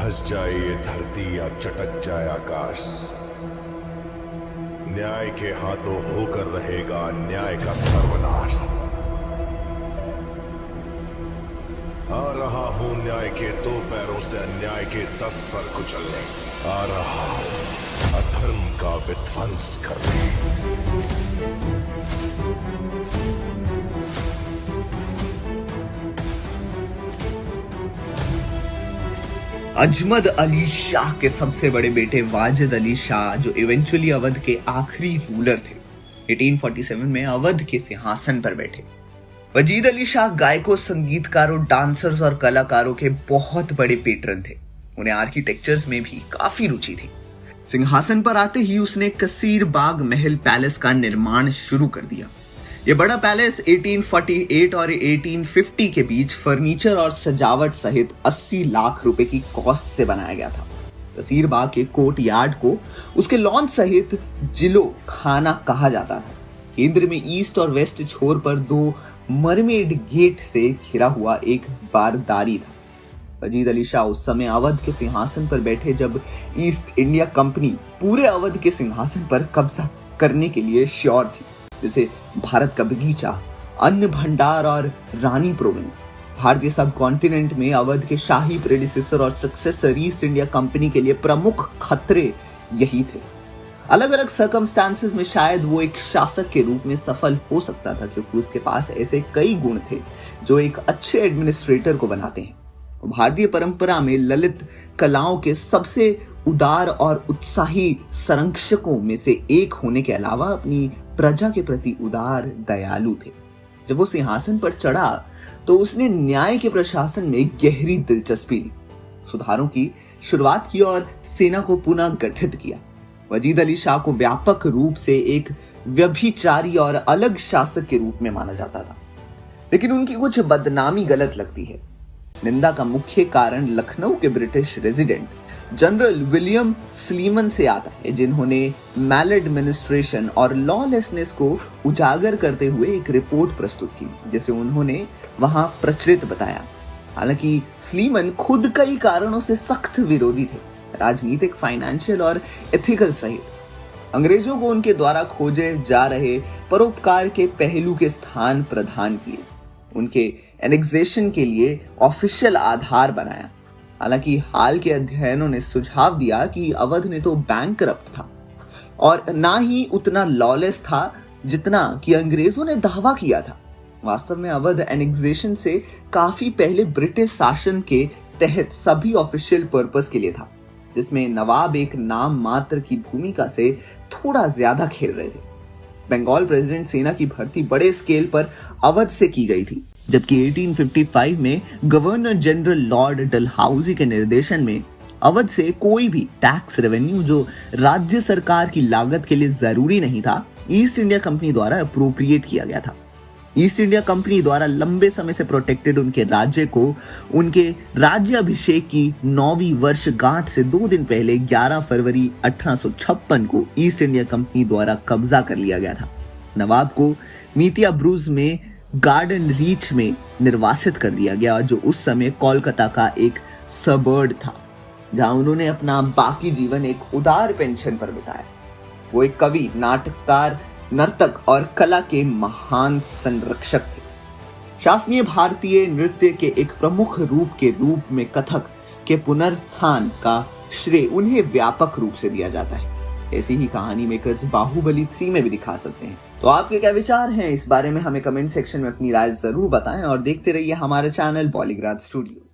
धस जाए ये धरती या चटक जाए आकाश, न्याय के हाथों होकर रहेगा न्याय का सर्वनाश। आ रहा हूं न्याय के 2 पैरों से अन्याय के 10 सर कुचलने। आ रहा हूं अधर्म का विध्वंस करने। अजमद अली शाह के सबसे बड़े बेटे वाजिद अली शाह, जो इवेंचुअली अवध के आखिरी रूलर थे, 1847 में अवध के सिंहासन पर बैठे। वाजिद अली शाह गायकों, संगीतकारों, डांसर्स और कलाकारों के बहुत बड़े पेट्रन थे। उन्हें आर्किटेक्चर्स में भी काफी रुचि थी। सिंहासन पर आते ही उसने कसीर बाग महल पैलेस का निर्माण शुरू कर दिया। यह बड़ा पैलेस 1848 और 1850 के बीच फर्नीचर और सजावट सहित 80 लाख रुपए की कॉस्ट से बनाया गया था। कसीर बाग के कोर्ट यार्ड को उसके लॉन सहित जिलो खाना कहा जाता था। केंद्र में ईस्ट और वेस्ट छोर पर 2 मरमेड गेट से घिरा हुआ एक बारदारी था। वाजिद अली शाह उस समय अवध के सिंहासन पर बैठे जब ईस्ट इंडिया कंपनी पूरे अवध के सिंहासन पर कब्जा करने के लिए श्योर थी, जैसे भारत का बगीचा, अन्न भंडार और रानी प्रोविंस। भारतीय सब कॉन्टिनेंट में अवध के शाही प्रेडिसेसर और सक्सेसर ईस्ट इंडिया कंपनी के लिए प्रमुख खतरे यही थे। अलग अलग सर्कमस्टांसेस में शायद वो एक शासक के रूप में सफल हो सकता था, क्योंकि उसके पास ऐसे कई गुण थे जो एक अच्छे एडमिनिस्ट्रेटर को बनाते हैं। भारतीय परंपरा में ललित कलाओं के सबसे उदार और उत्साही संरक्षकों में से एक होने के अलावा अपनी प्रजा के प्रति उदार दयालु थे। जब वो सिंहासन पर चढ़ा तो उसने न्याय के प्रशासन में गहरी दिलचस्पी ली, सुधारों की शुरुआत की और सेना को पुनः गठित किया। वाजिद अली शाह को व्यापक रूप से एक व्यभिचारी और अलग शासक के रूप में माना जाता था, लेकिन उनकी कुछ बदनामी गलत लगती है। निंदा का मुख्य कारण लखनऊ के British resident general William Sleeman से आता है, जिन्होंने मैल एडमिनिस्ट्रेशन और लॉलेसनेस को उजागर करते हुए एक रिपोर्ट प्रस्तुत की, जिसे उन्होंने वहां प्रचलित बताया। हालांकि स्लीमन खुद कई कारणों से सख्त विरोधी थे, राजनीतिक, फाइनेंशियल और एथिकल सहित। अंग्रेजों को उनके द्वारा खोजे जा रहे परोपकार के पहलू के स्थान प्रदान किए, उनके एनेक्सेशन के लिए ऑफिशियल आधार बनाया। हालांकि हाल के अध्ययनों ने सुझाव दिया कि अवध ने तो बैंकरप्ट था और ना ही उतना लॉलेस था जितना कि अंग्रेजों ने दावा किया था। वास्तव में अवध एनेक्सेशन से काफी पहले ब्रिटिश शासन के तहत सभी ऑफिशियल पर्पस के लिए था, जिसमें नवाब एक नाम मात्र की भूमिका से थोड़ा ज्यादा खेल रहे थे। बंगाल प्रेसिडेंट सेना की भर्ती बड़े स्केल पर अवध से की गई थी, जबकि 1855 में गवर्नर जनरल लॉर्ड डलहौजी के निर्देशन में अवध से कोई भी टैक्स रेवेन्यू जो राज्य सरकार की लागत के लिए जरूरी नहीं था, ईस्ट इंडिया कंपनी द्वारा अप्रोप्रिएट किया गया था। ईस्ट इंडिया कंपनी द्वारा लंबे समय से प्रोटेक्टेड उनके राज्य को उनके राज्याभिषेक की 9वीं वर्षगांठ से 2 दिन पहले 11 फरवरी 1856 को ईस्ट इंडिया कंपनी द्वारा कब्जा कर लिया गया था। नवाब को मीतिया ब्रूज में गार्डन रीच में निर्वासित कर दिया गया, जो उस समय कोलकाता का एक सबर्ड था, जहां उन्होंने अपना बाकी जीवन एक उदार पेंशन पर बिताया। वो एक कवि, नाटककार, नर्तक और कला के महान संरक्षक थे। शास्त्रीय भारतीय नृत्य के एक प्रमुख रूप के रूप में कथक के पुनरुत्थान का श्रेय उन्हें व्यापक रूप से दिया जाता है। ऐसी ही कहानी मेकर्स बाहुबली 3 में भी दिखा सकते हैं। तो आपके क्या विचार हैं इस बारे में हमें कमेंट सेक्शन में अपनी राय जरूर बताएं और देखते रहिए हमारे चैनल बॉलीग्राज स्टूडियोज।